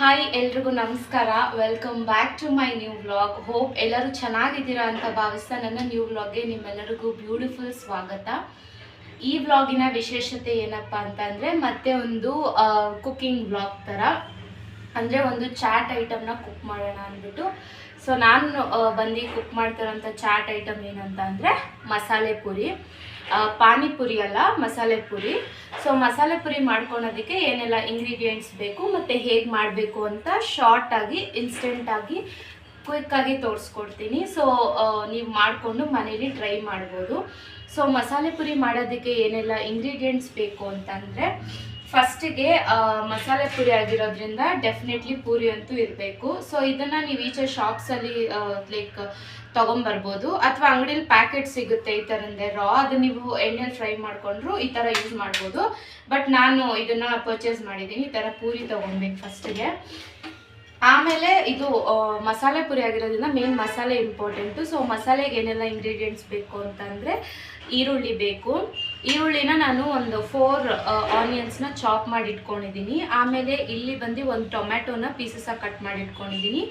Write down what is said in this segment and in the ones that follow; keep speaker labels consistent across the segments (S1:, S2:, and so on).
S1: Hi ಎಲ್ರಿಗೂ ನಮಸ್ಕಾರ. Welcome back to my new vlog. Hope ಎಲ್ಲರೂ ಚೆನ್ನಾಗಿದ್ದೀರಾ ಅಂತ ಭಾವಿಸ್ತಾ ನನ್ನ ನ್ಯೂ ವ್ಲಾಗ್ಗೆ ನಿಮ್ಮೆಲ್ಲರಿಗೂ ಬ್ಯೂಟಿಫುಲ್ ಸ್ವಾಗತ. ಈ ವ್ಲಾಗಿನ ವಿಶೇಷತೆ ಏನಪ್ಪ ಅಂತಂದರೆ ಮತ್ತೆ ಒಂದು ಕುಕ್ಕಿಂಗ್ ವ್ಲಾಗ್ ಥರ, ಅಂದರೆ ಒಂದು ಚಾಟ್ ಐಟಮ್ನ ಕುಕ್ ಮಾಡೋಣ ಅಂದ್ಬಿಟ್ಟು. ಸೊ ನಾನು ಬಂದು ಕುಕ್ ಮಾಡ್ತಿರೋಂಥ ಚಾಟ್ ಐಟಮ್ ಏನಂತ ಅಂದರೆ ಮಸಾಲೆ ಪುರಿ. ಪಾನಿಪುರಿ ಅಲ್ಲ, ಮಸಾಲೆ ಪುರಿ. ಸೊ ಮಸಾಲೆ ಪುರಿ ಮಾಡ್ಕೊಳೋದಕ್ಕೆ ಏನೆಲ್ಲ ಇಂಗ್ರೀಡಿಯೆಂಟ್ಸ್ ಬೇಕು ಮತ್ತು ಹೇಗೆ ಮಾಡಬೇಕು ಅಂತ ಶಾರ್ಟಾಗಿ ಇನ್ಸ್ಟೆಂಟಾಗಿ ಕ್ವಿಕ್ಕಾಗಿ ತೋರಿಸ್ಕೊಡ್ತೀನಿ. ಸೊ ನೀವು ಮಾಡಿಕೊಂಡು ಮನೇಲಿ ಟ್ರೈ ಮಾಡ್ಬೋದು. ಸೊ ಮಸಾಲೆ ಪುರಿ ಮಾಡೋದಕ್ಕೆ ಏನೆಲ್ಲ ಇಂಗ್ರೀಡಿಯೆಂಟ್ಸ್ ಬೇಕು ಅಂತಂದರೆ, ಫಸ್ಟಿಗೆ ಮಸಾಲೆ ಪುರಿ ಆಗಿರೋದ್ರಿಂದ ಡೆಫಿನೆಟ್ಲಿ ಪೂರಿ ಅಂತೂ ಇರಬೇಕು. ಸೊ ಇದನ್ನು ನೀವು ಈಚೆ ಶಾಪ್ಸಲ್ಲಿ ಲೈಕ್ ತೊಗೊಂಬರ್ಬೋದು, ಅಥವಾ ಅಂಗಡಿಲಿ ಪ್ಯಾಕೆಟ್ ಸಿಗುತ್ತೆ ಈ ಥರದೇ ರಾ. ಅದು ನೀವು ಎಣ್ಣೆಲಿ ಫ್ರೈ ಮಾಡಿಕೊಂಡ್ರು ಈ ಥರ ಯೂಸ್ ಮಾಡ್ಬೋದು. ಬಟ್ ನಾನು ಇದನ್ನು ಪರ್ಚೇಸ್ ಮಾಡಿದ್ದೀನಿ. ಈ ಥರ ಪೂರಿ ತೊಗೊಬೇಕು ಫಸ್ಟಿಗೆ. ಆಮೇಲೆ ಇದು ಮಸಾಲೆ ಪುರಿ ಆಗಿರೋದ್ರಿಂದ ಮೇನ್ ಮಸಾಲೆ ಇಂಪಾರ್ಟೆಂಟು. ಸೊ ಮಸಾಲೆಗೆ ಏನೆಲ್ಲ ಇಂಗ್ರೀಡಿಯೆಂಟ್ಸ್ ಬೇಕು ಅಂತಂದರೆ, ಈರುಳ್ಳಿ ಬೇಕು. ಈರುಳ್ಳಿನ ನಾನು ಒಂದು 4 ಆನಿಯನ್ಸ್ನ ಚಾಪ್ ಮಾಡಿ ಇಟ್ಕೊಂಡಿದ್ದೀನಿ. ಆಮೇಲೆ ಇಲ್ಲಿ ಬಂದು ಒಂದು ಟೊಮ್ಯಾಟೋನ ಪೀಸಸ್ಸಾಗಿ ಕಟ್ ಮಾಡಿ ಇಟ್ಕೊಂಡಿದ್ದೀನಿ.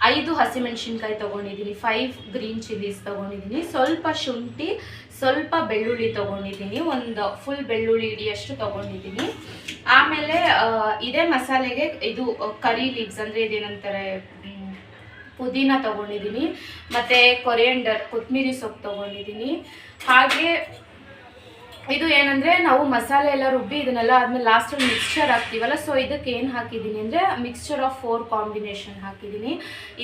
S1: 5 ಹಸಿಮೆಣ್ಸಿನ್ಕಾಯಿ ತೊಗೊಂಡಿದ್ದೀನಿ, 5 ಗ್ರೀನ್ ಚಿಲ್ಲೀಸ್ ತೊಗೊಂಡಿದ್ದೀನಿ, ಸ್ವಲ್ಪ ಶುಂಠಿ, ಸ್ವಲ್ಪ ಬೆಳ್ಳುಳ್ಳಿ ತೊಗೊಂಡಿದ್ದೀನಿ, ಒಂದು ಫುಲ್ ಬೆಳ್ಳುಳ್ಳಿ ಇಡಿಯಷ್ಟು ತೊಗೊಂಡಿದ್ದೀನಿ. ಆಮೇಲೆ ಇದೇ ಮಸಾಲೆಗೆ ಇದು ಕರಿ ಲೀವ್ಸ್ ಅಂದರೆ ಇದೇನಂತಾರೆ ಪುದೀನ ತೊಗೊಂಡಿದ್ದೀನಿ, ಮತ್ತು ಕೊರಿಯಂಡರ್ ಕೊತ್ತಂಬರಿ ಸೊಪ್ಪು ತೊಗೊಂಡಿದ್ದೀನಿ. ಹಾಗೆ ಇದು ಏನಂದರೆ ನಾವು ಮಸಾಲೆ ಎಲ್ಲ ರುಬ್ಬಿ ಇದನ್ನೆಲ್ಲ ಆದಮೇಲೆ ಲಾಸ್ಟಲ್ಲಿ ಮಿಕ್ಸ್ಚರ್ ಹಾಕ್ತೀವಲ್ಲ, ಸೊ ಇದಕ್ಕೆ ಏನು ಹಾಕಿದ್ದೀನಿ ಅಂದರೆ ಮಿಕ್ಸ್ಚರ್ ಆಫ್ 4 ಕಾಂಬಿನೇಷನ್ ಹಾಕಿದ್ದೀನಿ.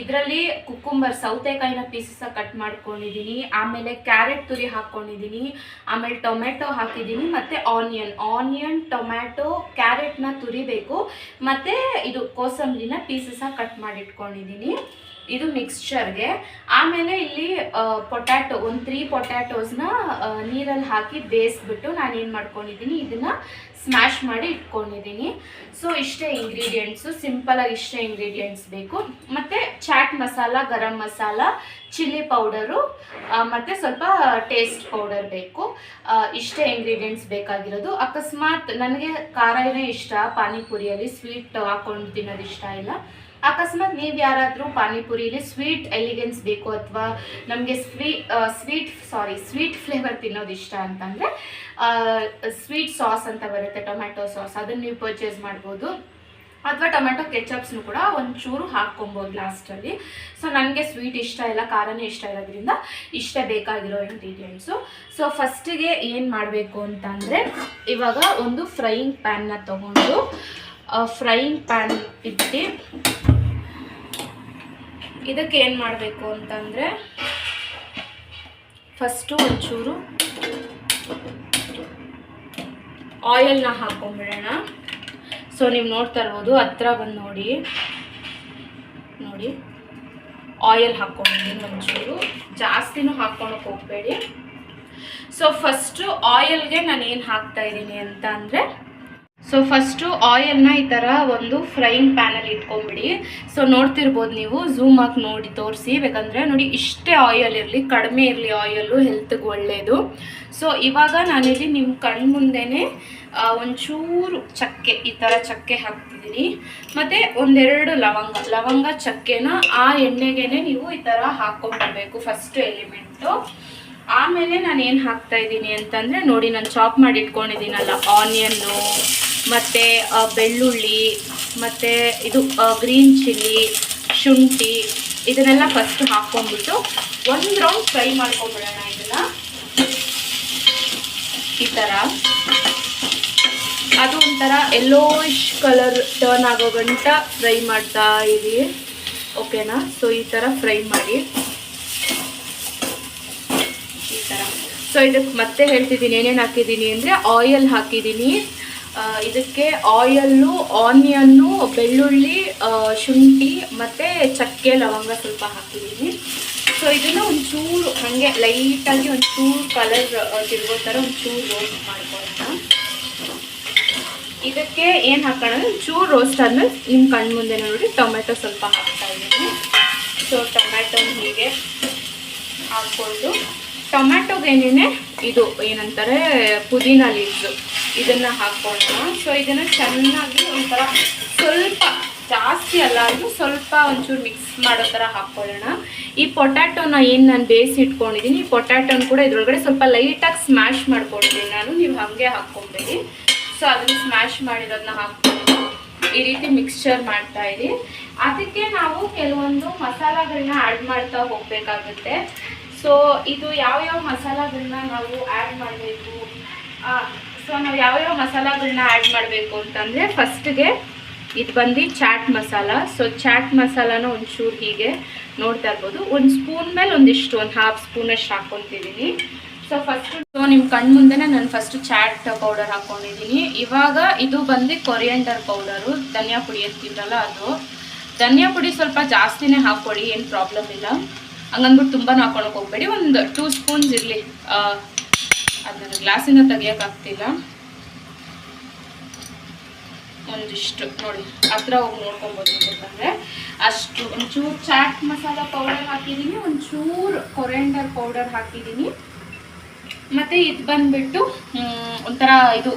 S1: ಇದರಲ್ಲಿ ಕುಕ್ಕುಂಬರ್ ಸೌತೆಕಾಯಿನ ಪೀಸಸ್ಸಾಗಿ ಕಟ್ ಮಾಡ್ಕೊಂಡಿದ್ದೀನಿ, ಆಮೇಲೆ ಕ್ಯಾರೆಟ್ ತುರಿ ಹಾಕ್ಕೊಂಡಿದ್ದೀನಿ, ಆಮೇಲೆ ಟೊಮೆಟೊ ಹಾಕಿದ್ದೀನಿ, ಮತ್ತು ಆನಿಯನ್ ಟೊಮ್ಯಾಟೊ ಕ್ಯಾರೆಟ್ನ ತುರಿಬೇಕು, ಮತ್ತು ಇದು ಕೋಸಂಬರಿನ ಪೀಸಸ್ಸಾಗಿ ಕಟ್ ಮಾಡಿ ಇಟ್ಕೊಂಡಿದ್ದೀನಿ. ಇದು ಮಿಕ್ಸ್ಚರ್ಗೆ. ಆಮೇಲೆ ಇಲ್ಲಿ ಪೊಟ್ಯಾಟೊ ಒಂದು 3 ಪೊಟ್ಯಾಟೋಸ್ನ ನೀರಲ್ಲಿ ಹಾಕಿ ಬೇಯಿಸ್ಬಿಟ್ಟು ನಾನೇನು ಮಾಡ್ಕೊಂಡಿದ್ದೀನಿ, ಇದನ್ನು ಸ್ಮ್ಯಾಶ್ ಮಾಡಿ ಇಟ್ಕೊಂಡಿದ್ದೀನಿ. ಸೊ ಇಷ್ಟೇ ಇಂಗ್ರೀಡಿಯೆಂಟ್ಸು, ಸಿಂಪಲಾಗಿ ಇಷ್ಟೇ ಇಂಗ್ರೀಡಿಯೆಂಟ್ಸ್ ಬೇಕು. ಮತ್ತು chat masala, garam masala, chilli powder, ಮತ್ತು ಸ್ವಲ್ಪ ಟೇಸ್ಟ್ ಪೌಡರ್ ಬೇಕು. ಇಷ್ಟೇ ಇಂಗ್ರೀಡಿಯೆಂಟ್ಸ್ ಬೇಕಾಗಿರೋದು. ಅಕಸ್ಮಾತ್ ನನಗೆ ಖಾರನೇ ಇಷ್ಟ, ಪಾನಿಪುರಿಯಲ್ಲಿ ಸ್ವೀಟ್ ಹಾಕ್ಕೊಂಡು ತಿನ್ನೋದು ಇಷ್ಟ ಇಲ್ಲ. ಅಕಸ್ಮಾತ್ ನೀವು ಯಾರಾದರೂ ಪಾನಿಪುರಿಲಿ ಸ್ವೀಟ್ ಎಲಿಗೆನ್ಸ್ ಬೇಕು, ಅಥವಾ ನಮಗೆ ಸ್ವೀಟ್ ಫ್ಲೇವರ್ ತಿನ್ನೋದು ಇಷ್ಟ ಅಂತಂದರೆ ಸ್ವೀಟ್ ಸಾಸ್ ಅಂತ ಬರುತ್ತೆ, ಟೊಮ್ಯಾಟೊ ಸಾಸ್, ಅದನ್ನು ನೀವು ಪರ್ಚೇಸ್ ಮಾಡ್ಬೋದು. ಅಥವಾ ಟೊಮ್ಯಾಟೊ ಕೆಚಪ್ಸ್ನು ಕೂಡ ಒಂಚೂರು ಹಾಕ್ಕೊಬೋದು ಲಾಸ್ಟಲ್ಲಿ. ಸೊ ನನಗೆ ಸ್ವೀಟ್ ಇಷ್ಟ ಇಲ್ಲ, ಖಾರನೇ ಇಷ್ಟ ಇರೋದ್ರಿಂದ ಇಷ್ಟೇ ಬೇಕಾಗಿರೋ ಇಂಗ್ರೀಡಿಯೆಂಟ್ಸು. ಸೊ ಫಸ್ಟಿಗೆ ಏನು ಮಾಡಬೇಕು ಅಂತಂದರೆ, ಇವಾಗ ಒಂದು ಫ್ರೈಯಿಂಗ್ ಪ್ಯಾನ್ನ ತೊಗೊಂಡು ಫ್ರೈಯಿಂಗ್ ಪ್ಯಾನ್ ಇಟ್ಟು ಇದಕ್ಕೆ ಏನು ಮಾಡಬೇಕು ಅಂತಂದರೆ, ಫಸ್ಟು ಒಂಚೂರು ಆಯಿಲ್ನ ಹಾಕ್ಕೊಂಬಿಡೋಣ. ಸೊ ನೀವು ನೋಡ್ತಾ ಇರ್ಬೋದು, ಹತ್ರ ಬಂದು ನೋಡಿ ಆಯಿಲ್ ಹಾಕ್ಕೊಂಡಿದ್ದೀನಿ ಒಂಚೂರು, ಜಾಸ್ತಿನೂ ಹಾಕ್ಕೊಳಕ್ಕೆ ಹೋಗಬೇಡಿ. ಸೊ ಫಸ್ಟು ಆಯಿಲ್ಗೆ ನಾನು ಏನು ಹಾಕ್ತಾಯಿದ್ದೀನಿ ಅಂತ ಅಂದರೆ, ಸೊ ಫಸ್ಟು ಆಯಿಲ್ನ ಈ ಥರ ಒಂದು ಫ್ರೈಯಿಂಗ್ ಪ್ಯಾನಲ್ಲಿ ಇಟ್ಕೊಂಬಿಡಿ. ಸೊ ನೋಡ್ತಿರ್ಬೋದು ನೀವು, ಝೂಮ್ ಹಾಕಿ ನೋಡಿ ತೋರಿಸಿ, ಬೇಕಂದರೆ ನೋಡಿ ಇಷ್ಟೇ ಆಯಿಲ್ ಇರಲಿ, ಕಡಿಮೆ ಇರಲಿ ಆಯಿಲ್ಲು, ಹೆಲ್ತ್ಗೆ ಒಳ್ಳೆಯದು. ಸೊ ಇವಾಗ ನಾನಿಲ್ಲಿ ನಿಮ್ಮ ಕಣ್ಣು ಮುಂದೆನೇ ಒಂಚೂರು ಚಕ್ಕೆ, ಈ ಥರ ಚಕ್ಕೆ ಹಾಕ್ತಿದ್ದೀನಿ, ಮತ್ತು ಒಂದೆರಡು ಲವಂಗ ಚಕ್ಕೆನ ಆ ಎಣ್ಣೆಗೆ ನೀವು ಈ ಥರ ಹಾಕ್ಕೊಂಡ್ಬರ್ಬೇಕು ಫಸ್ಟು ಎಲಿಮೆಂಟು. ಆಮೇಲೆ ನಾನು ಏನು ಹಾಕ್ತಾಯಿದ್ದೀನಿ ಅಂತಂದರೆ, ನೋಡಿ ನಾನು ಚಾಪ್ ಮಾಡಿ ಇಟ್ಕೊಂಡಿದ್ದೀನಲ್ಲ ಆನಿಯನ್ನು, ಮತ್ತು ಬೆಳ್ಳುಳ್ಳಿ, ಮತ್ತು ಇದು ಗ್ರೀನ್ ಚಿಲ್ಲಿ, ಶುಂಠಿ, ಇದನ್ನೆಲ್ಲ ಫಸ್ಟ್ ಹಾಕ್ಕೊಂಡ್ಬಿಟ್ಟು ಒಂದು ರೌಂಡ್ ಫ್ರೈ ಮಾಡ್ಕೊಂಬಿಡೋಣ. ಇದನ್ನು ಈ ಥರ ಅದು ಒಂಥರ ಯೆಲ್ಲೋಯಿಶ್ ಕಲರ್ ಟರ್ನ್ ಆಗೋ ಗಂಟ ಫ್ರೈ ಮಾಡ್ತಾ ಇರಿ, ಓಕೆನಾ? ಸೊ ಈ ಥರ ಫ್ರೈ ಮಾಡಿ ಈ ಥರ. ಸೊ ಇದಕ್ಕೆ ಮತ್ತೆ ಹೇಳ್ತಿದ್ದೀನಿ ಏನೇನು ಹಾಕಿದ್ದೀನಿ ಅಂದರೆ, ಆಯಿಲ್ ಹಾಕಿದ್ದೀನಿ, ಇದಕ್ಕೆ ಆಯಿಲ್ಲು, ಆನಿಯನ್ನು, ಬೆಳ್ಳುಳ್ಳಿ, ಶುಂಠಿ, ಮತ್ತು ಚಕ್ಕೆ ಲವಂಗ ಸ್ವಲ್ಪ ಹಾಕಿದ್ದೀನಿ. ಸೊ ಇದನ್ನು ಒಂಚೂರು ಹಾಗೆ ಲೈಟಾಗಿ ಒಂಚೂರು ಕಲರ್ ತಿರುಗೋ ಥರ ಒಂಚೂರು ರೋಸ್ಟ್ ಮಾಡ್ಕೊಳ್ಳೋಣ. ಇದಕ್ಕೆ ಏನು ಹಾಕೋಣ, ಒಂಚೂರು ರೋಸ್ಟ್ ಆದಮೇಲೆ ನಿಮ್ಮ ಕಣ್ಣು ಮುಂದೆ ನೋಡಿ ಟೊಮೆಟೊ ಸ್ವಲ್ಪ ಹಾಕ್ತಾಯಿದ್ದೀನಿ. ಸೊ ಟೊಮ್ಯಾಟೊ ಹೀಗೆ ಹಾಕ್ಕೊಂಡು, ಟೊಮ್ಯಾಟೊಗೇನೇ ಇದು ಏನಂತಾರೆ ಪುದೀನ ಲೀವ್ಸು, ಇದನ್ನು ಹಾಕ್ಕೊಳ್ಳೋಣ. ಸೊ ಇದನ್ನು ಚೆನ್ನಾಗಿ ಒಂಥರ ಸ್ವಲ್ಪ ಜಾಸ್ತಿ ಜಾಸ್ತಿ ಅಲ್ಲ ಅಂದರೂ ಸ್ವಲ್ಪ ಒಂಚೂರು ಮಿಕ್ಸ್ ಮಾಡೋ ಥರ ಹಾಕ್ಕೊಳ್ಳೋಣ. ಈ ಪೊಟ್ಯಾಟೋನ ಏನು ನಾನು ಬೇಯಿಸಿ ಇಟ್ಕೊಂಡಿದ್ದೀನಿ, ಈ ಪೊಟ್ಯಾಟೋನ ಕೂಡ ಇದ್ರೊಳಗಡೆ ಸ್ವಲ್ಪ ಲೈಟಾಗಿ ಸ್ಮ್ಯಾಶ್ ಮಾಡ್ಕೊಂಡಿದ್ದೀನಿ ನಾನು, ನೀವು ಹಾಗೆ ಹಾಕ್ಕೊಬೇಡಿ. ಸೊ ಅದನ್ನು ಸ್ಮ್ಯಾಶ್ ಮಾಡಿರೋದನ್ನ ಹಾಕ್ಕೊಂಡು ಈ ರೀತಿ ಮಿಕ್ಸ್ಚರ್ ಮಾಡ್ತಾ ಇರಿ. ಅದಕ್ಕೆ ನಾವು ಕೆಲವೊಂದು ಮಸಾಲಗಳನ್ನ ಆ್ಯಡ್ ಮಾಡ್ತಾ ಹೋಗಬೇಕಾಗುತ್ತೆ. ಸೊ ಇದು ಯಾವ್ಯಾವ ಮಸಾಲಗಳನ್ನ ನಾವು ಆ್ಯಡ್ ಮಾಡಬೇಕು, ನಾವು ಯಾವ್ಯಾವ ಮಸಾಲಗಳನ್ನ ಆ್ಯಡ್ ಮಾಡಬೇಕು ಅಂತಂದರೆ, ಫಸ್ಟಿಗೆ ಇದು ಬಂದು ಚಾಟ್ ಮಸಾಲ. ಸೊ ಚಾಟ್ ಮಸಾಲಾನ ಒಂಚೂರು ಹೀಗೆ ನೋಡ್ತಾ ಇರ್ಬೋದು, ಒಂದು ಸ್ಪೂನ್ ಮೇಲೆ ಒಂದಿಷ್ಟು, ಒಂದು ಹಾಫ್ ಸ್ಪೂನಷ್ಟು ಹಾಕ್ಕೊತಿದ್ದೀನಿ. ಸೊ ನಿಮ್ಮ ಕಣ್ಣು ಮುಂದೆನೇ ನಾನು ಫಸ್ಟು ಚಾಟ್ ಪೌಡರ್ ಹಾಕ್ಕೊಂಡಿದ್ದೀನಿ. ಇವಾಗ ಇದು ಬಂದು ಕೊರಿಯಂಡರ್ ಪೌಡರು, ಧನಿಯಾ ಪುಡಿ ಅಂತಿದ್ರಲ್ಲ ಅದು. ಧನಿಯಾ ಪುಡಿ ಸ್ವಲ್ಪ ಜಾಸ್ತಿನೇ ಹಾಕ್ಕೊಡಿ, ಏನು ಪ್ರಾಬ್ಲಮ್ ಇಲ್ಲ. ಹಂಗಂದ್ಬಿಟ್ಟು ತುಂಬಾ ಹಾಕ್ಕೊಳಕ್ಕೆ ಹೋಗ್ಬೇಡಿ, ಒಂದು 2 ಸ್ಪೂನ್ಸ್ ಇರಲಿ. ಅದನ್ನು ಗ್ಲಾಸಿಂದ ತೆಗಿಯೋಕ್ಕಾಗ್ತಿಲ್ಲ, ಒಂದಿಷ್ಟು ನೋಡಿ ಹತ್ರ ಹೋಗಿ ನೋಡ್ಕೊಬೋದು. ಯಾಕಂದರೆ ಅಷ್ಟು ಒಂಚೂರು ಚಾಟ್ ಮಸಾಲ ಪೌಡರ್ ಹಾಕಿದ್ದೀನಿ, ಒಂಚೂರು ಕೊರಿಯಂಡರ್ ಪೌಡರ್ ಹಾಕಿದ್ದೀನಿ. ಮತ್ತು ಇದು ಬಂದುಬಿಟ್ಟು ಒಂಥರ ಇದು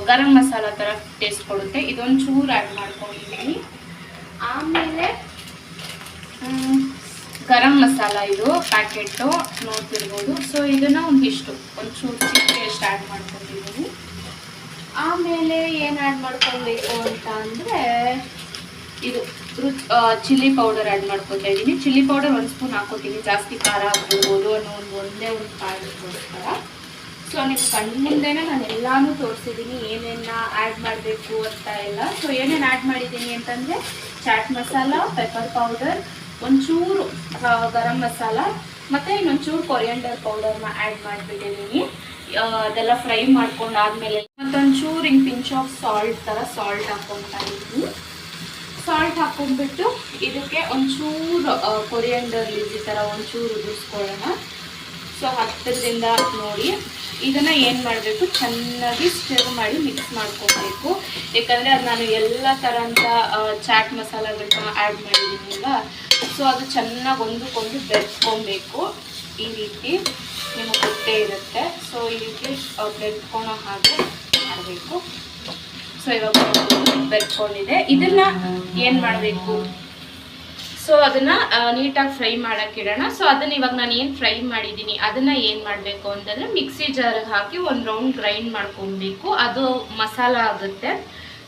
S1: ಗರಂ ಮಸಾಲ ಥರ ಟೇಸ್ಟ್ ಕೊಡುತ್ತೆ, ಇದೊಂಚೂರು ಆ್ಯಡ್ ಮಾಡ್ಕೊಂಡಿದ್ದೀನಿ. ಆಮೇಲೆ ಗರಂ ಮಸಾಲ ಇದು ಪ್ಯಾಕೆಟು ನೋಡ್ತಿರ್ಬೋದು. ಸೊ ಇದನ್ನು ಒಂಚೂರು ಚಿಟಿಕೆಯಷ್ಟು ಆ್ಯಡ್ ಮಾಡ್ಕೊಂಡಿದ್ದೀನಿ. ಆಮೇಲೆ ಏನು ಆ್ಯಡ್ ಮಾಡ್ಕೊಬೇಕು ಅಂತ ಅಂದರೆ, ಇದು ಚಿಲ್ಲಿ ಪೌಡರ್ ಆ್ಯಡ್ ಮಾಡ್ಕೊತಾ ಇದ್ದೀನಿ. ಚಿಲ್ಲಿ ಪೌಡರ್ 1 ಸ್ಪೂನ್ ಹಾಕೋತೀನಿ, ಜಾಸ್ತಿ ಖಾರ ಆಗ್ಬಿಡ್ಬೋದು ಅನ್ನೋ ಒಂದೇ ಒಂದು ಕಾರಣಕ್ಕೋಸ್ಕರ. ಸೊ ನಿಮ್ಮ ಕಣ್ಣು ಮುಂದೆನೇ ನಾನು ಎಲ್ಲನೂ ತೋರಿಸಿದ್ದೀನಿ, ಏನೇನ ಆ್ಯಡ್ ಮಾಡಬೇಕು ಅಂತ ಎಲ್ಲ. ಸೊ ಏನೇನು ಆ್ಯಡ್ ಮಾಡಿದ್ದೀನಿ ಅಂತಂದರೆ, ಚಾಟ್ ಮಸಾಲ, ಪೆಪ್ಪರ್ ಪೌಡರ್, ಒಂಚೂರು ಗರಂ ಮಸಾಲ ಮತ್ತು ಇನ್ನೊಂಚೂರು ಕೊರಿಯಂಡರ್ ಪೌಡರ್ನ ಆ್ಯಡ್ ಮಾಡಿಬಿಟ್ಟಿದ್ದೀನಿ. ಅದೆಲ್ಲ ಫ್ರೈ ಮಾಡ್ಕೊಂಡಾದ್ಮೇಲೆ ಮತ್ತೊಂಚೂರು ಹಿಂಗೆ ಪಿಂಚ್ ಆಫ್ ಸಾಲ್ಟ್ ಥರ ಸಾಲ್ಟ್ ಹಾಕ್ಕೊತಾ ಇದ್ದೀನಿ. ಸಾಲ್ಟ್ ಹಾಕ್ಕೊಂಡ್ಬಿಟ್ಟು ಇದಕ್ಕೆ ಒಂಚೂರು ಕೊರಿಯಂಡರ್ ಲೀವ್ಸ್ ಈ ಥರ ಒಂಚೂರು ಉದುರಿಸ್ಕೊಳ್ಳೋಣ. ಸೊ ಹತ್ತಿರದಿಂದ ನೋಡಿ ಇದನ್ನು ಏನು ಮಾಡಬೇಕು, ಚೆನ್ನಾಗಿ ಸ್ಟಿರ್ ಮಾಡಿ ಮಿಕ್ಸ್ ಮಾಡ್ಕೊಬೇಕು. ಯಾಕಂದರೆ ಅದು ನಾನು ಎಲ್ಲ ಥರಂಥ ಚಾಟ್ ಮಸಾಲಗಳನ್ನ ಆ್ಯಡ್ ಮಾಡಿದ್ದೀನಿಲ್ಲ, ಸೊ ಅದು ಚೆನ್ನಾಗಿ ಒಂದಕ್ಕೊಂದು ಬೆರೆಸ್ಕೊಬೇಕು. ಈ ರೀತಿ ನಿಮಗೆ ಗೊತ್ತೇ ಇರುತ್ತೆ. ಸೊ ಈ ರೀತಿ ಬೆರೆಸ್ಕೊಳೋ ಹಾಗೆ ಮಾಡಬೇಕು. ಸೊ ಇವಾಗ ಬೆರೆಸ್ಕೊಂಡಿದೆ. ಇದನ್ನು ಏನು ಮಾಡಬೇಕು, ಸೊ ಅದನ್ನು ನೀಟಾಗಿ ಫ್ರೈ ಮಾಡೋಕ್ಕಿಡೋಣ. ಸೊ ಅದನ್ನು ಇವಾಗ ನಾನು ಏನು ಫ್ರೈ ಮಾಡಿದ್ದೀನಿ ಅದನ್ನು ಏನು ಮಾಡಬೇಕು ಅಂತಂದರೆ, ಮಿಕ್ಸಿ ಜಾರಿಗೆ ಹಾಕಿ ಒಂದು ರೌಂಡ್ ಗ್ರೈಂಡ್ ಮಾಡ್ಕೊಬೇಕು, ಅದು ಮಸಾಲ ಆಗುತ್ತೆ.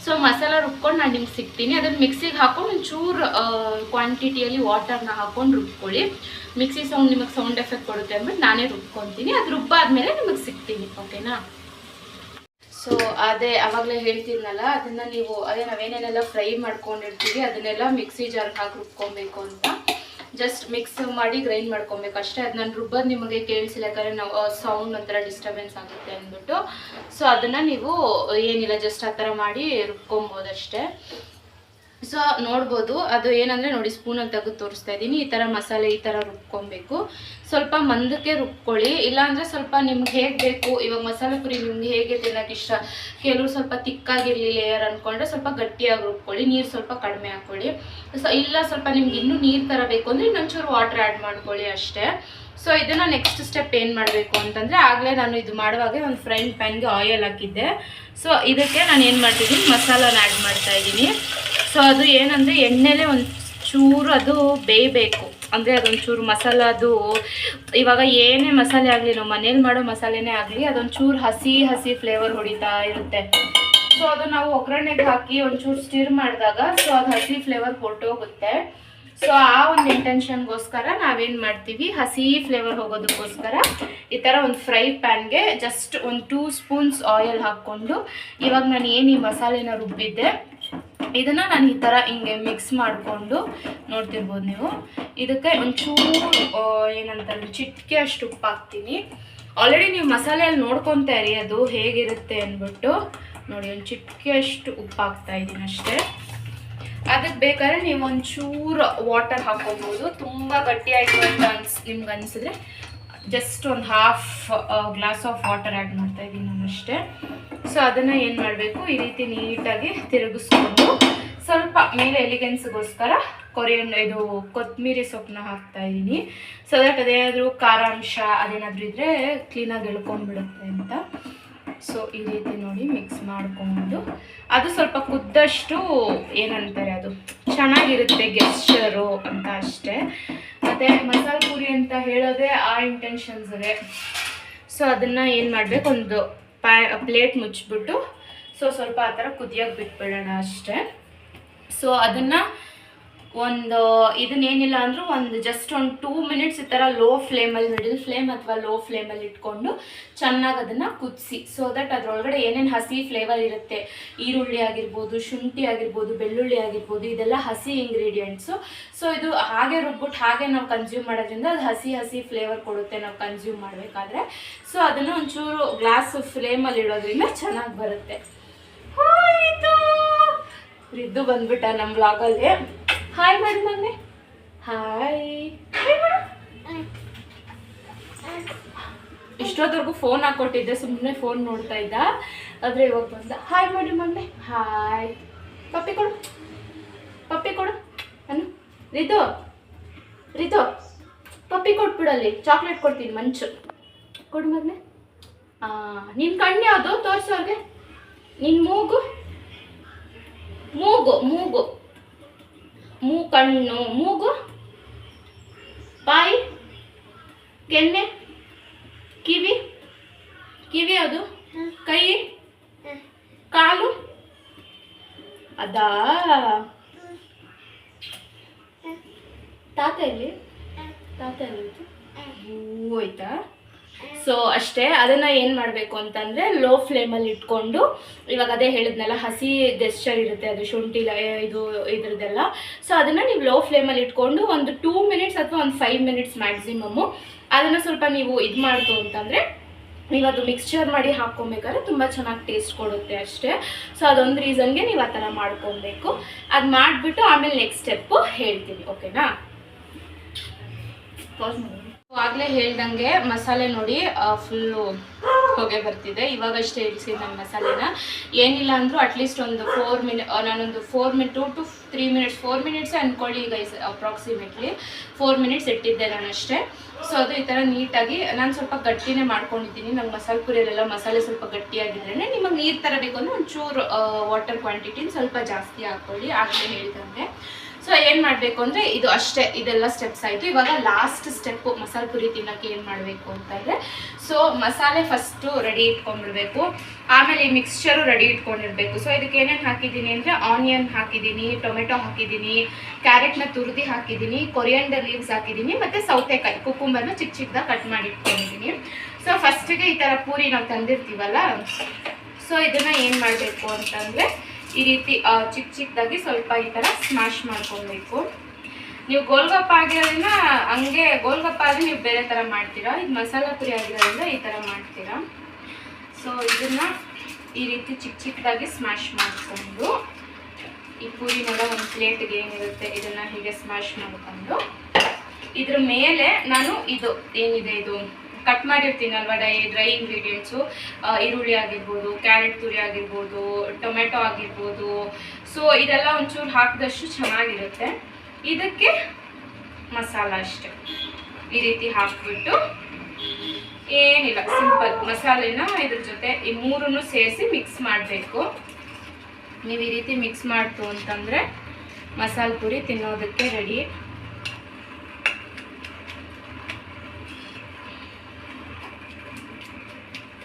S1: ಸೊ ಮಸಾಲ ರುಬ್ಕೊಂಡು ನಾನು ನಿಮ್ಗೆ ಸಿಗ್ತೀನಿ. ಅದನ್ನು ಮಿಕ್ಸಿಗೆ ಹಾಕ್ಕೊಂಡು ಒಂಚೂರು ಕ್ವಾಂಟಿಟಿಯಲ್ಲಿ ವಾಟರ್ನ ಹಾಕ್ಕೊಂಡು ರುಬ್ಕೊಳ್ಳಿ. ಮಿಕ್ಸಿ ಸೌಂಡ್ ನಿಮಗೆ ಸೌಂಡ್ ಎಫೆಕ್ಟ್ ಕೊಡುತ್ತೆ ಅಂದ್ಬಿಟ್ಟು ನಾನೇ ರುಬ್ಕೊತೀನಿ. ಅದು ರುಬ್ಬಾದ್ಮೇಲೆ ನಿಮಗೆ ಸಿಗ್ತೀನಿ, ಓಕೆನಾ. ಸೊ ಅದೇ ಆವಾಗಲೇ ಹೇಳ್ತೀನಲ್ಲ, ಅದನ್ನು ನೀವು ನಾವೇನೇನೆಲ್ಲ ಫ್ರೈ ಮಾಡ್ಕೊಂಡಿರ್ತೀವಿ ಅದನ್ನೆಲ್ಲ ಮಿಕ್ಸಿ ಜಾರ್ಗೆ ಹಾಕಿ ರುಬ್ಕೊಬೇಕು ಅಂತ. ಜಸ್ಟ್ ಮಿಕ್ಸ್ ಮಾಡಿ ಗ್ರೈಂಡ್ ಮಾಡ್ಕೊಬೇಕು ಅಷ್ಟೇ. ಅದು ನಾನು ರುಬ್ಬೋದು ನಿಮಗೆ ಕೇಳಿಸಿಲ್ಲ, ಯಾಕಂದರೆ ನಾವು ಸೌಂಡ್ ಒಂಥರ ಡಿಸ್ಟರ್ಬೆನ್ಸ್ ಆಗುತ್ತೆ ಅಂದ್ಬಿಟ್ಟು. ಸೊ ಅದನ್ನು ನೀವು ಏನಿಲ್ಲ, ಜಸ್ಟ್ ಆ ಥರ ಮಾಡಿ ರುಬ್ಕೊಬೋದಷ್ಟೇ. ಸೊ ನೋಡ್ಬೋದು, ಅದು ಏನಂದರೆ ನೋಡಿ ಸ್ಪೂನಾಗಿ ತೆಗೆದು ತೋರಿಸ್ತಾ ಇದ್ದೀನಿ. ಈ ಥರ ಮಸಾಲೆ ಈ ಥರ ರುಬ್ಕೊಬೇಕು. ಸ್ವಲ್ಪ ಮಂದಕ್ಕೆ ರುಬ್ಕೊಳ್ಳಿ, ಇಲ್ಲಾಂದರೆ ಸ್ವಲ್ಪ ನಿಮ್ಗೆ ಹೇಗೆ ಬೇಕು, ಇವಾಗ ಮಸಾಲೆ ಪುರಿ ನಿಮ್ಗೆ ಹೇಗೆ ತಿನ್ನೋಕೆ ಇಷ್ಟ, ಕೆಲವರು ಸ್ವಲ್ಪ ತಿಕ್ಕಾಗಿರಲಿ ಲೇಯರ್ ಅಂದ್ಕೊಂಡ್ರೆ ಸ್ವಲ್ಪ ಗಟ್ಟಿಯಾಗಿ ರುಬ್ಕೊಳ್ಳಿ, ನೀರು ಸ್ವಲ್ಪ ಕಡಿಮೆ ಹಾಕ್ಕೊಳ್ಳಿ. ಸೊ ಇಲ್ಲ ಸ್ವಲ್ಪ ನಿಮ್ಗೆ ಇನ್ನೂ ನೀರು ಥರ ಬೇಕು ಅಂದರೆ ಇನ್ನೊಂಚೂರು ವಾಟರ್ ಆ್ಯಡ್ ಮಾಡ್ಕೊಳ್ಳಿ ಅಷ್ಟೇ. ಸೊ ಇದನ್ನು ನೆಕ್ಸ್ಟ್ ಸ್ಟೆಪ್ ಏನು ಮಾಡಬೇಕು ಅಂತಂದರೆ, ಆಗಲೇ ನಾನು ಇದು ಮಾಡುವಾಗ ಒಂದು ಫ್ರೈಂಗ್ ಪ್ಯಾನ್ಗೆ ಆಯಿಲ್ ಹಾಕಿದ್ದೆ. ಸೊ ಇದಕ್ಕೆ ನಾನು ಏನು ಮಾಡ್ತಿದ್ದೀನಿ, ಮಸಾಲಾನ ಆ್ಯಡ್ ಮಾಡ್ತಾಯಿದ್ದೀನಿ. ಸೊ ಅದು ಏನಂದರೆ ಎಣ್ಣೆಲೇ ಒಂದು ಚೂರು ಅದು ಬೇಯಬೇಕು, ಅಂದರೆ ಅದೊಂಚೂರು ಮಸಾಲ ಅದು ಇವಾಗ ಏನೇ ಮಸಾಲೆ ಆಗಲಿ, ನಾವು ಮನೇಲಿ ಮಾಡೋ ಮಸಾಲೆನೇ ಆಗಲಿ, ಅದೊಂಚೂರು ಹಸಿ ಫ್ಲೇವರ್ ಹೊಡಿತಾ ಇರುತ್ತೆ. ಸೊ ಅದು ನಾವು ಒಗ್ಗರಣೆಗೆ ಹಾಕಿ ಒಂಚೂರು ಸ್ಟಿರ್ ಮಾಡಿದಾಗ ಸೊ ಅದು ಹಸಿ ಫ್ಲೇವರ್ ಹೊರಟೋಗುತ್ತೆ. ಸೊ ಆ ಒಂದು ಇಂಟೆನ್ಷನ್ಗೋಸ್ಕರ ನಾವೇನು ಮಾಡ್ತೀವಿ, ಹಸಿ ಫ್ಲೇವರ್ ಹೋಗೋದಕ್ಕೋಸ್ಕರ ಈ ಥರ ಒಂದು ಫ್ರೈ ಪ್ಯಾನ್ಗೆ ಜಸ್ಟ್ ಒಂದು 2 ಸ್ಪೂನ್ಸ್ ಆಯಿಲ್ ಹಾಕ್ಕೊಂಡು, ಇವಾಗ ನಾನು ಏನು ಈ ಮಸಾಲೆನ ರುಬ್ಬಿದ್ದೆ ಇದನ್ನು ನಾನು ಈ ಥರ ಹಿಂಗೆ ಮಿಕ್ಸ್ ಮಾಡಿಕೊಂಡು ನೋಡ್ತಿರ್ಬೋದು ನೀವು. ಇದಕ್ಕೆ ಒಂಚೂರು ಏನಂತಾರೆ ಚಿಟಿಕೆ ಅಷ್ಟು ಉಪ್ಪು ಹಾಕ್ತೀನಿ. ಆಲ್ರೆಡಿ ನೀವು ಮಸಾಲೆಯಲ್ಲಿ ನೋಡ್ಕೊತಾ ಇರಿ ಅದು ಹೇಗಿರುತ್ತೆ ಅಂದ್ಬಿಟ್ಟು. ನೋಡಿ ಒಂದು ಚಿಟಿಕೆ ಅಷ್ಟು ಉಪ್ಪು ಹಾಕ್ತಾ ಇದ್ದೀನಿ ಅಷ್ಟೇ. ಅದಕ್ಕೆ ಬೇಕಾದ್ರೆ ನೀವು ಒಂಚೂರು ವಾಟರ್ ಹಾಕೋಬೋದು. ತುಂಬ ಗಟ್ಟಿಯಾಯಿತು ಅಂತ ನಿಮ್ಗೆ ಅನಿಸಿದ್ರೆ ಜಸ್ಟ್ ಒಂದು half glass of water add ಮಾಡ್ತಾಯಿದ್ದೀನಿ ನಾನು ಅಷ್ಟೇ. ಸೊ ಅದನ್ನು ಏನು ಮಾಡಬೇಕು, ಈ ರೀತಿ ನೀಟಾಗಿ ತಿರುಗಿಸ್ಕೊಂಡು ಸ್ವಲ್ಪ ಮೇಲೆ ಎಲಿಗೆನ್ಸ್ಗೋಸ್ಕರ ಇದು ಕೊತ್ತಂಬರಿ ಸೊಪ್ಪನ್ನ ಹಾಕ್ತಾಯಿದ್ದೀನಿ. ಸೊ ದಟ್ ಅದೇನಾದರೂ ಖಾರಾಂಶ ಅದೇನಾದರೂ ಇದ್ದರೆ ಕ್ಲೀನಾಗಿ ಎಳ್ಕೊಂಡ್ಬಿಡುತ್ತೆ ಅಂತ. ಸೊ ಈ ರೀತಿ ನೋಡಿ ಮಿಕ್ಸ್ ಮಾಡಿಕೊಂಡು ಅದು ಸ್ವಲ್ಪ ಕುದ್ದಷ್ಟು ಏನಂತಾರೆ ಅದು ಚೆನ್ನಾಗಿರುತ್ತೆ ಗೆಸ್ಚರು ಅಂತ ಅಷ್ಟೇ. ಮತ್ತು ಮಸಾಲೆ ಪೂರಿ ಅಂತ ಹೇಳೋದೇ ಆ ಇಂಟೆನ್ಷನ್ಸ್ಗೆ. ಸೊ ಅದನ್ನು ಏನು ಮಾಡಬೇಕು, ಒಂದು ಪ್ಲೇಟ್ ಮುಚ್ಚಿಬಿಟ್ಟು ಸ್ವಲ್ಪ ಆ ಥರ ಕುದಿಯೋಕೆ ಬಿಟ್ಬಿಡೋಣ ಅಷ್ಟೇ. ಸೊ ಅದನ್ನು ಇದನ್ನೇನಿಲ್ಲ ಅಂದರೂ ಜಸ್ಟ್ ಒಂದು 2 ಮಿನಿಟ್ಸ್ ಈ ಥರ ಲೋ ಫ್ಲೇಮಲ್ಲಿ, ಮಿಡಲ್ ಫ್ಲೇಮ್ ಅಥವಾ ಲೋ ಫ್ಲೇಮಲ್ಲಿ ಇಟ್ಕೊಂಡು ಚೆನ್ನಾಗಿ ಅದನ್ನು ಕುದಿಸಿ. ಸೊ ದಟ್ ಅದರೊಳಗಡೆ ಏನೇನು ಹಸಿ ಫ್ಲೇವರ್ ಇರುತ್ತೆ, ಈರುಳ್ಳಿ ಆಗಿರ್ಬೋದು, ಶುಂಠಿ ಆಗಿರ್ಬೋದು, ಬೆಳ್ಳುಳ್ಳಿ ಆಗಿರ್ಬೋದು, ಇದೆಲ್ಲ ಹಸಿ ಇಂಗ್ರೀಡಿಯೆಂಟ್ಸು. ಸೊ ಇದು ಹಾಗೆ ರುಬ್ಬಿಟ್ಟು ಹಾಗೆ ನಾವು ಕನ್ಸ್ಯೂಮ್ ಮಾಡೋದ್ರಿಂದ ಅದು ಹಸಿ ಫ್ಲೇವರ್ ಕೊಡುತ್ತೆ ನಾವು ಕನ್ಸ್ಯೂಮ್ ಮಾಡಬೇಕಾದ್ರೆ. ಸೊ ಅದನ್ನು ಒಂಚೂರು ಗ್ಲಾಸ್ ಫ್ಲೇಮಲ್ಲಿ ಇಡೋದ್ರಿಂದ ಚೆನ್ನಾಗಿ ಬರುತ್ತೆ. ರಿದ್ದು ಬಂದ್ಬಿಟ್ಟ ನಮ್ಮ ಬ್ಲಾಗಲ್ಲಿ. ಹಾಯ್ ಮಾಡಿ ಮೊನ್ನೆ, ಹಾಯ್ ಇಷ್ಟೊತ್ತವರೆಗೂ ಫೋನ್ ಹಾಕೊಟ್ಟಿದ್ದೆ, ಸುಮ್ಮನೆ ಫೋನ್ ನೋಡ್ತಾ ಇದ್ದ. ಆದರೆ ಇವಾಗ ಬಂದ. ಹಾಯ್ ಮಾಡಿ ಮೊನ್ನೆ, ಹಾಯ್. ಪಪ್ಪಿ ಕೊಡು ಅನು. ರಿತು ಪಪ್ಪಿ ಕೊಟ್ಬಿಡಲ್ಲಿ, ಚಾಕ್ಲೇಟ್ ಕೊಡ್ತೀನಿ, ಮಂಚು ಕೊಡು ಮೊನ್ನೆ. ನಿನ್ನ ಕಣ್ಣು ಯಾವುದು ತೋರಿಸೋರ್ಗೆ? ನಿನ್ನ ಮೂಗು ಕಣ್ಣು, ಮೂಗು, ಬಾಯಿ, ಕೆನ್ನೆ, ಕಿವಿ ಅದು, ಕೈ, ಕಾಲು, ಅದಾ? ತಾತ ಎಲ್ಲಿ ಹೋಯ್ತಾ? ಸೊ ಅಷ್ಟೇ. ಅದನ್ನು ಏನು ಮಾಡಬೇಕು ಅಂತಂದರೆ ಲೋ ಫ್ಲೇಮಲ್ಲಿ ಇಟ್ಕೊಂಡು, ಇವಾಗ ಅದೇ ಹೇಳಿದ್ನಲ್ಲ ಹಸಿ ಗೆಸ್ಚರ್ ಇರುತ್ತೆ ಅದು ಶುಂಠಿ ಇದ್ರದ್ದೆಲ್ಲ. ಸೊ ಅದನ್ನು ನೀವು ಲೋ ಫ್ಲೇಮಲ್ಲಿ ಇಟ್ಕೊಂಡು ಒಂದು 2 ಮಿನಿಟ್ಸ್ ಅಥವಾ ಒಂದು 5 ಮಿನಿಟ್ಸ್ ಮ್ಯಾಕ್ಸಿಮಮ್ಮು ಅದನ್ನು ಸ್ವಲ್ಪ ನೀವು ಇದು ಮಾಡ್ತು ಅಂತಂದರೆ ನೀವು ಅದು ಮಿಕ್ಸ್ಚರ್ ಮಾಡಿ ಹಾಕ್ಕೊಬೇಕಾದ್ರೆ ತುಂಬ ಚೆನ್ನಾಗಿ ಟೇಸ್ಟ್ ಕೊಡುತ್ತೆ ಅಷ್ಟೇ. ಸೊ ಅದೊಂದು ರೀಸನ್ಗೆ ನೀವು ಆ ಥರ ಮಾಡ್ಕೊಬೇಕು. ಅದು ಮಾಡಿಬಿಟ್ಟು ಆಮೇಲೆ ನೆಕ್ಸ್ಟ್ ಸ್ಟೆಪ್ಪು ಹೇಳ್ತೀನಿ, ಓಕೆನಾ? ಪಾಸ್ ಮಾಡಿ. ಆಗಲೇ ಹೇಳ್ದಂಗೆ ಮಸಾಲೆ ನೋಡಿ ಫುಲ್ಲು ಹೊಗೆ ಬರ್ತಿದೆ. ಇವಾಗಷ್ಟೇ ಇಳಿಸಿದ್ದು ನನ್ನ ಮಸಾಲೆನ. ಏನಿಲ್ಲ ಅಂದರೂ ಅಟ್ಲೀಸ್ಟ್ ಒಂದು 4 ಮಿನಿಟ್, ನಾನೊಂದು 2 to 3 ಮಿನಿಟ್ಸ್, 4 ಮಿನಿಟ್ಸ್ ಅಂದ್ಕೊಳ್ಳಿ ಈಗ, ಅಪ್ರಾಕ್ಸಿಮೇಟ್ಲಿ 4 ಮಿನಿಟ್ಸ್ ಇಟ್ಟಿದ್ದೆ ನಾನು ಅಷ್ಟೇ. ಸೊ ಅದು ಈ ಥರ ನೀಟಾಗಿ ನಾನು ಸ್ವಲ್ಪ ಗಟ್ಟಿನೇ ಮಾಡ್ಕೊಂಡಿದ್ದೀನಿ. ನಂಗೆ ಮಸಾಲೆ ಪುರಿಯಲ್ಲೆಲ್ಲ ಮಸಾಲೆ ಸ್ವಲ್ಪ ಗಟ್ಟಿಯಾಗಿದ್ರೇ, ನಿಮಗೆ ನೀರು ಥರ ಬೇಕು ಅಂದರೆ ಒಂಚೂರು ವಾಟರ್ ಕ್ವಾಂಟಿಟಿನ ಸ್ವಲ್ಪ ಜಾಸ್ತಿ ಹಾಕ್ಕೊಳ್ಳಿ, ಆಗಲೇ ಹೇಳ್ದಂಗೆ. ಸೊ ಏನು ಮಾಡಬೇಕು ಅಂದರೆ ಇದು ಅಷ್ಟೇ, ಇದೆಲ್ಲ ಸ್ಟೆಪ್ಸ್ ಆಯಿತು. ಇವಾಗ ಲಾಸ್ಟ್ ಸ್ಟೆಪ್ಪು ಮಸಾಲೆ ಪುರಿ ತಿನ್ನೋಕ್ಕೆ ಏನು ಮಾಡಬೇಕು ಅಂತಂದರೆ, ಸೊ ಮಸಾಲೆ ಫಸ್ಟು ರೆಡಿ ಇಟ್ಕೊಂಡ್ಬಿಡ್ಬೇಕು, ಆಮೇಲೆ ಈ ಮಿಕ್ಸ್ಚರು ರೆಡಿ ಇಟ್ಕೊಂಡಿರಬೇಕು. ಸೊ ಇದಕ್ಕೆ ಏನೇನು ಹಾಕಿದ್ದೀನಿ ಅಂದರೆ ಆನಿಯನ್ ಹಾಕಿದ್ದೀನಿ, ಟೊಮೆಟೊ ಹಾಕಿದ್ದೀನಿ, ಕ್ಯಾರೆಟ್ನ ತುರಿದು ಹಾಕಿದ್ದೀನಿ, ಕೊರಿಯಂಡರ್ ಲೀವ್ಸ್ ಹಾಕಿದ್ದೀನಿ, ಮತ್ತು ಸೌತೆಕಾಯಿ ಕುಕ್ಕುಂಬರ್ನ ಚಿಕ್ಕದಾಗಿ ಕಟ್ ಮಾಡಿ ಇಟ್ಕೊಂಡಿದ್ದೀನಿ. ಸೊ ಫಸ್ಟಿಗೆ ಈ ಥರ ಪೂರಿ ನಾವು ತಂದಿರ್ತೀವಲ್ಲ, ಸೊ ಇದನ್ನು ಏನು ಮಾಡಬೇಕು ಅಂತಂದರೆ ಈ ರೀತಿ ಚಿಕ್ಕದಾಗಿ ಸ್ವಲ್ಪ ಈ ಥರ ಸ್ಮ್ಯಾಶ್ ಮಾಡ್ಕೊಬೇಕು. ನೀವು ಗೋಲ್ಗಪ್ಪ ಆಗಿರೋದ್ರಿಂದ ಹಂಗೆ ಗೋಲ್ಗಪ್ಪ ಆದರೆ ನೀವು ಬೇರೆ ಥರ ಮಾಡ್ತೀರಾ, ಇದು ಮಸಾಲ ಪುರಿ ಆಗಿರೋದ್ರಿಂದ ಈ ಥರ ಮಾಡ್ತೀರಾ. ಸೊ ಇದನ್ನು ಈ ರೀತಿ ಚಿಕ್ಕದಾಗಿ ಸ್ಮ್ಯಾಶ್ ಮಾಡಿಕೊಂಡು ಈ ಪೂರಿನೆಲ್ಲ ಒಂದು ಪ್ಲೇಟ್ಗೆ ಏನಿರುತ್ತೆ ಇದನ್ನು ಹೀಗೆ ಸ್ಮ್ಯಾಶ್ ಮಾಡಿಕೊಂಡು ಇದ್ರ ಮೇಲೆ ನಾನು ಇದು ಏನಿದೆ ಇದು ಕಟ್ ಮಾಡಿರ್ತೀನಲ್ವ ಡ್ರೈ ಇಂಗ್ರೀಡಿಯೆಂಟ್ಸು, ಈರುಳ್ಳಿ ಆಗಿರ್ಬೋದು, ಕ್ಯಾರೆಟ್ ತುರಿ ಆಗಿರ್ಬೋದು, ಟೊಮೆಟೊ ಆಗಿರ್ಬೋದು. ಸೊ ಇದೆಲ್ಲ ಒಂಚೂರು ಹಾಕಿದಷ್ಟು ಚೆನ್ನಾಗಿರುತ್ತೆ. ಇದಕ್ಕೆ ಮಸಾಲ ಅಷ್ಟೆ ಈ ರೀತಿ ಹಾಕ್ಬಿಟ್ಟು, ಏನಿಲ್ಲ ಸಿಂಪಲ್ ಮಸಾಲೆನ ಇದ್ರ ಜೊತೆ ಈ ಮೂರನ್ನು ಸೇರಿಸಿ ಮಿಕ್ಸ್ ಮಾಡಬೇಕು. ನೀವು ಈ ರೀತಿ ಮಿಕ್ಸ್ ಮಾಡ್ತು ಅಂತಂದರೆ ಮಸಾಲೆ ಪುರಿ ತಿನ್ನೋದಕ್ಕೆ ರೆಡಿ.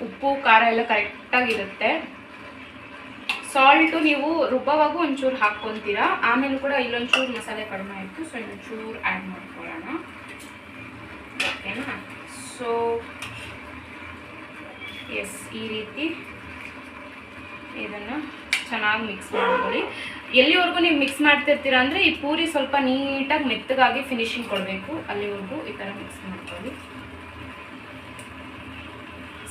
S1: ಉಪ್ಪು ಖಾರ ಎಲ್ಲ ಕರೆಕ್ಟಾಗಿರುತ್ತೆ. ಸಾಲ್ಟು ನೀವು ರುಬ್ಬವಾಗ ಒಂಚೂರು ಹಾಕ್ಕೊತೀರಾ, ಆಮೇಲೆ ಕೂಡ ಇಲ್ಲೊಂಚೂರು ಮಸಾಲೆ ಕಡಿಮೆ ಆಯಿತು, ಸೊ ಇನ್ನೊಂಚೂರು ಆ್ಯಡ್ ಮಾಡ್ಕೊಳ್ಳೋಣ, ಓಕೆನಾ? ಸೊ ಎಸ್, ಈ ರೀತಿ ಇದನ್ನು ಚೆನ್ನಾಗಿ ಮಿಕ್ಸ್ ಮಾಡ್ಕೊಳ್ಳಿ. ಎಲ್ಲಿವರೆಗೂ ನೀವು ಮಿಕ್ಸ್ ಮಾಡ್ತಿರ್ತೀರಾ ಅಂದರೆ ಈ ಪೂರಿ ಸ್ವಲ್ಪ ನೀಟಾಗಿ ಮೆತ್ತಗಾಗಿ ಫಿನಿಶಿಂಗ್ ಕೊಡಬೇಕು, ಅಲ್ಲಿವರೆಗೂ ಈ ಥರ ಮಿಕ್ಸ್ ಮಾಡ್ಕೊಳ್ಳಿ.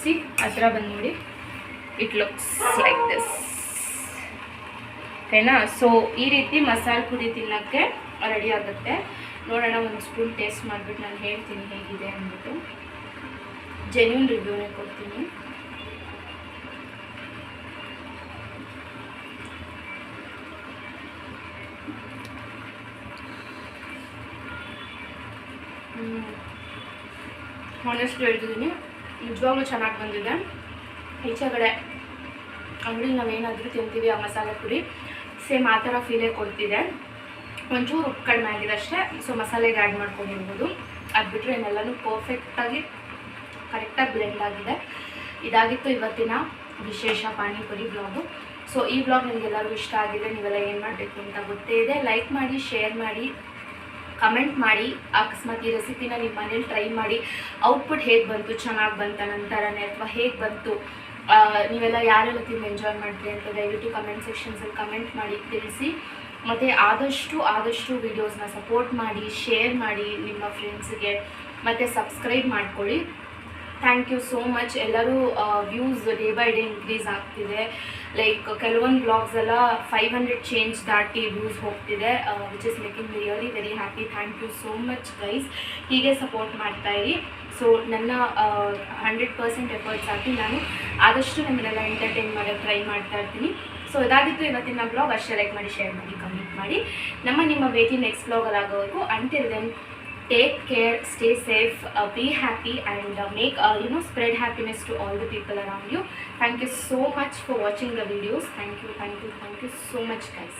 S1: ಸಿ ಹತ್ರ ಬಂದು ನೋಡಿ, ಇಟ್ ಲುಕ್ಸ್ ಲೈಕ್ ದಿಸ್, ಓಕೆನಾ? ಸೊ ಈ ರೀತಿ ಮಸಾಲೆ ಪುರಿ ತಿನ್ನೋಕ್ಕೆ ರೆಡಿ ಆಗುತ್ತೆ. ನೋಡೋಣ, ಒಂದು ಸ್ಪೂನ್ ಟೇಸ್ಟ್ ಮಾಡಿಬಿಟ್ಟು ನಾನು ಹೇಳ್ತೀನಿ ಹೇಗಿದೆ ಅಂದ್ಬಿಟ್ಟು. ಜೆನ್ಯೂನ್ ರಿವ್ಯೂನೇ ಕೊಡ್ತೀನಿ. ಹಾನೆಸ್ಟ್ಲಿ ಹೇಳ್ತಿದ್ದೀನಿ, ನಿಜವಾಗ್ಲೂ ಚೆನ್ನಾಗಿ ಬಂದಿದೆ. ಈಚೆಗಡೆ ಅಂಗಡಿ ನಾವೇನಾದರೂ ತಿಂತೀವಿ ಆ ಮಸಾಲೆ ಪುಡಿ ಸೇಮ್ ಆ ಥರ ಫೀಲೇ ಕೊಡ್ತಿದೆ. ಒಂಚೂರು ಉಪ್ಪು ಕಡಿಮೆ ಆಗಿದೆ ಅಷ್ಟೇ. ಸೊ ಮಸಾಲೆಗೆ ಆ್ಯಡ್ ಮಾಡ್ಕೊಂಡಿರ್ಬೋದು. ಅದು ಬಿಟ್ಟರೆ ಇನ್ನೆಲ್ಲನೂ ಪರ್ಫೆಕ್ಟಾಗಿ ಕರೆಕ್ಟಾಗಿ ಬ್ಲೆಂಡ್ ಆಗಿದೆ. ಇದಾಗಿತ್ತು ಇವತ್ತಿನ ವಿಶೇಷ ಪಾನಿಪುರಿ ಬ್ಲಾಗು. ಸೊ ಈ ಬ್ಲಾಗ್ ನಿಮಗೆಲ್ಲರಿಗೂ ಇಷ್ಟ ಆಗಿದೆ. ನೀವೆಲ್ಲ ಏನು ಮಾಡಬೇಕು ಅಂತ ಗೊತ್ತೇ ಇದೆ. ಲೈಕ್ ಮಾಡಿ, ಶೇರ್ ಮಾಡಿ, ಕಮೆಂಟ್ ಮಾಡಿ. ಅಕಸ್ಮಾತ್ ಈ ರೆಸಿಪಿನ ನಿಮ್ಮ ಮನೇಲಿ ಟ್ರೈ ಮಾಡಿ ಔಟ್ಪುಟ್ ಹೇಗೆ ಬಂತು, ಚೆನ್ನಾಗಿ ಬಂತ ನಂತರನೇ ಅಥವಾ ಹೇಗೆ ಬಂತು, ನೀವೆಲ್ಲ ಯಾರೆಲ್ಲ ತಿಂದು ಎಂಜಾಯ್ ಮಾಡ್ತೀರಿ ಅಂತ ದಯವಿಟ್ಟು ಕಮೆಂಟ್ ಸೆಕ್ಷನ್ಸಲ್ಲಿ ಕಮೆಂಟ್ ಮಾಡಿ ತಿಳಿಸಿ. ಮತ್ತು ಆದಷ್ಟು ವೀಡಿಯೋಸ್ನ ಸಪೋರ್ಟ್ ಮಾಡಿ, ಶೇರ್ ಮಾಡಿ ನಿಮ್ಮ ಫ್ರೆಂಡ್ಸ್ಗೆ, ಮತ್ತು ಸಬ್ಸ್ಕ್ರೈಬ್ ಮಾಡ್ಕೊಳ್ಳಿ. Thank you so much. ಎಲ್ಲರೂ views day by day increase ಆಗ್ತಿದೆ. ಲೈಕ್ ಕೆಲವೊಂದು ಬ್ಲಾಗ್ಸ್ ಎಲ್ಲ 500 ಚೇಂಜ್ ದಾಟಿ ವ್ಯೂಸ್ ಹೋಗ್ತಿದೆ, which is making me really very happy. Thank you so much guys. ಹೀಗೆ ಸಪೋರ್ಟ್ ಮಾಡ್ತಾಯಿರಿ. ಸೊ ನನ್ನ 100% ಎಫರ್ಟ್ಸ್ ಹಾಕಿ ನಾನು ಆದಷ್ಟು ನಿಮ್ಮನ್ನೆಲ್ಲ ಎಂಟರ್ಟೈನ್ ಮಾಡೋಕ್ಕೆ ಟ್ರೈ ಮಾಡ್ತಾ ಇರ್ತೀನಿ. ಸೊ ಇದಾಗಿತ್ತು ಇವತ್ತಿನ ಬ್ಲಾಗ್. ಅಷ್ಟೇ ಲೈಕ್ ಮಾಡಿ, ಶೇರ್ ಮಾಡಿ, ಕಮೆಂಟ್ ಮಾಡಿ. ನಿಮ್ಮ ಭೇಟಿ ನೆಕ್ಸ್ಟ್ ಬ್ಲಾಗಲ್ಲಿ ಆಗೋವರೆಗೂ. Until then, take care, stay safe, be happy, and make spread happiness to all the people around you. Thank you so much for watching the videos. Thank you so much guys.